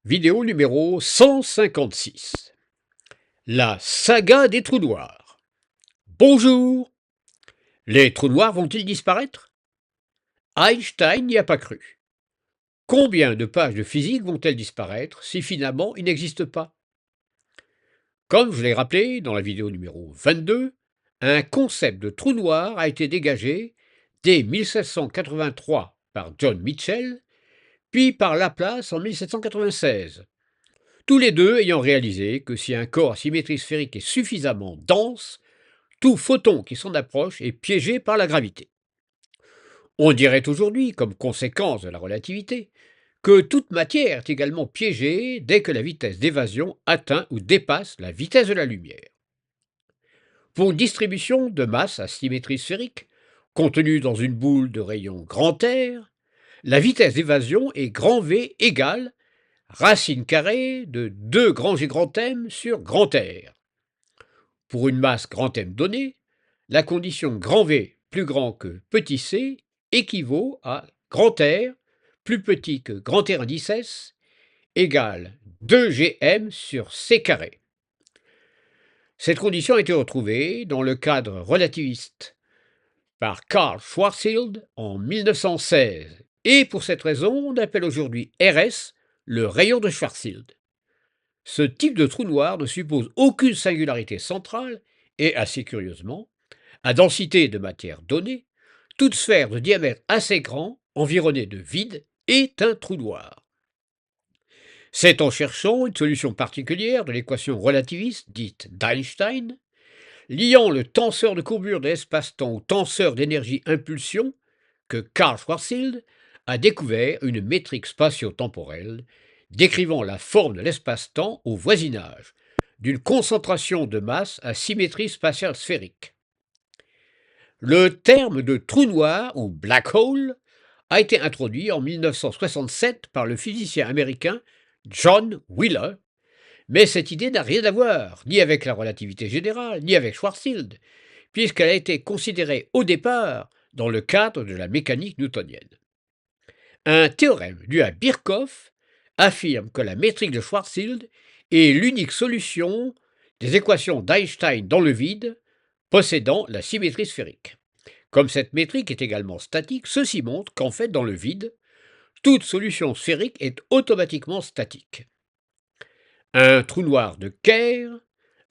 Vidéo numéro 156. La saga des trous noirs. Bonjour. Les trous noirs vont-ils disparaître? Einstein n'y a pas cru. Combien de pages de physique vont-elles disparaître si finalement ils n'existent pas? Comme je l'ai rappelé dans la vidéo numéro 22, un concept de trou noir a été dégagé dès 1783 par John Mitchell, puis par Laplace en 1796. Tous les deux ayant réalisé que si un corps à symétrie sphérique est suffisamment dense, tout photon qui s'en approche est piégé par la gravité. On dirait aujourd'hui, comme conséquence de la relativité, que toute matière est également piégée dès que la vitesse d'évasion atteint ou dépasse la vitesse de la lumière. Pour une distribution de masse à symétrie sphérique, contenue dans une boule de rayon grand R, la vitesse d'évasion est grand V égale racine carrée de 2 grand G grand M sur grand R. Pour une masse grand M donnée, la condition grand V plus grand que petit c équivaut à grand R plus petit que grand R indice S égale 2Gm sur c carré. Cette condition a été retrouvée dans le cadre relativiste par Karl Schwarzschild en 1916 et pour cette raison on appelle aujourd'hui RS le rayon de Schwarzschild. Ce type de trou noir ne suppose aucune singularité centrale et, assez curieusement, à densité de matière donnée, toute sphère de diamètre assez grand, environnée de vide, est un trou noir. C'est en cherchant une solution particulière de l'équation relativiste dite d'Einstein, liant le tenseur de courbure de l'espace-temps au tenseur d'énergie-impulsion, que Karl Schwarzschild a découvert une métrique spatio-temporelle décrivant la forme de l'espace-temps au voisinage d'une concentration de masse à symétrie spatiale sphérique. Le terme de trou noir ou black hole a été introduit en 1967 par le physicien américain John Wheeler, mais cette idée n'a rien à voir ni avec la relativité générale, ni avec Schwarzschild, puisqu'elle a été considérée au départ dans le cadre de la mécanique newtonienne. Un théorème dû à Birkhoff affirme que la métrique de Schwarzschild est l'unique solution des équations d'Einstein dans le vide possédant la symétrie sphérique. Comme cette métrique est également statique, ceci montre qu'en fait, dans le vide, toute solution sphérique est automatiquement statique. Un trou noir de Kerr,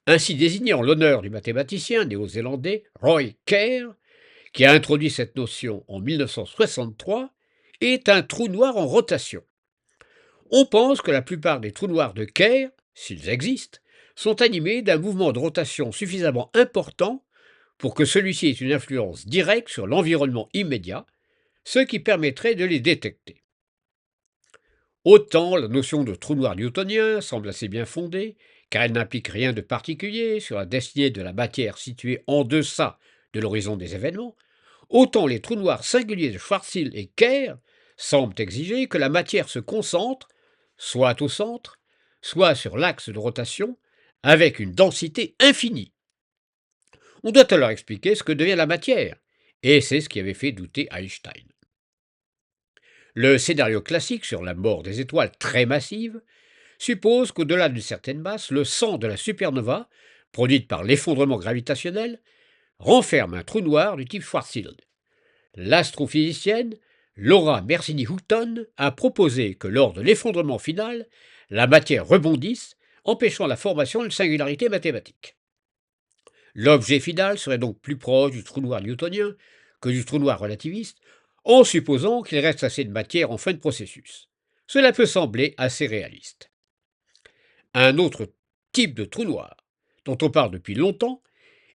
ainsi désigné en l'honneur du mathématicien néo-zélandais Roy Kerr, qui a introduit cette notion en 1963, est un trou noir en rotation. On pense que la plupart des trous noirs de Kerr, s'ils existent, sont animés d'un mouvement de rotation suffisamment important pour que celui-ci ait une influence directe sur l'environnement immédiat, ce qui permettrait de les détecter. Autant la notion de trou noir newtonien semble assez bien fondée, car elle n'implique rien de particulier sur la destinée de la matière située en deçà de l'horizon des événements, autant les trous noirs singuliers de Schwarzschild et Kerr semblent exiger que la matière se concentre, soit au centre, soit sur l'axe de rotation, avec une densité infinie. On doit alors expliquer ce que devient la matière, et c'est ce qui avait fait douter Einstein. Le scénario classique sur la mort des étoiles très massives suppose qu'au-delà d'une certaine masse, le sang de la supernova, produite par l'effondrement gravitationnel, renferme un trou noir du type Schwarzschild. L'astrophysicienne Laura Mersini-Houghton a proposé que lors de l'effondrement final, la matière rebondisse, empêchant la formation d'une singularité mathématique. L'objet final serait donc plus proche du trou noir newtonien que du trou noir relativiste, en supposant qu'il reste assez de matière en fin de processus. Cela peut sembler assez réaliste. Un autre type de trou noir, dont on parle depuis longtemps,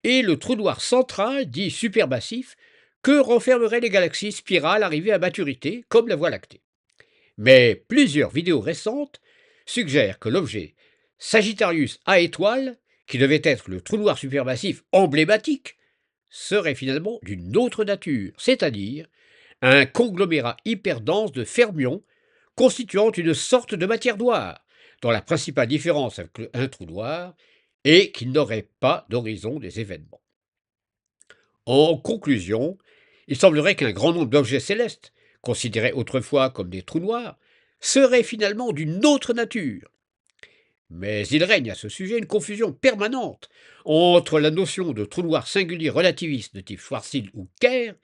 est le trou noir central dit supermassif que renfermeraient les galaxies spirales arrivées à maturité, comme la Voie lactée. Mais plusieurs vidéos récentes suggèrent que l'objet Sagittarius A étoile, qui devait être le trou noir supermassif emblématique, serait finalement d'une autre nature, c'est-à-dire un conglomérat hyperdense de fermions constituant une sorte de matière noire, dont la principale différence avec un trou noir est qu'il n'aurait pas d'horizon des événements. En conclusion, il semblerait qu'un grand nombre d'objets célestes, considérés autrefois comme des trous noirs, serait finalement d'une autre nature. Mais il règne à ce sujet une confusion permanente entre la notion de trou noir singulier relativiste de type Schwarzschild ou Kerr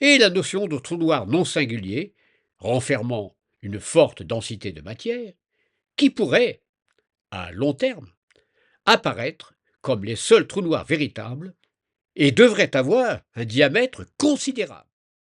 et la notion de trou noir non singulier, renfermant une forte densité de matière, qui pourrait, à long terme, apparaître comme les seuls trous noirs véritables et devraient avoir un diamètre considérable.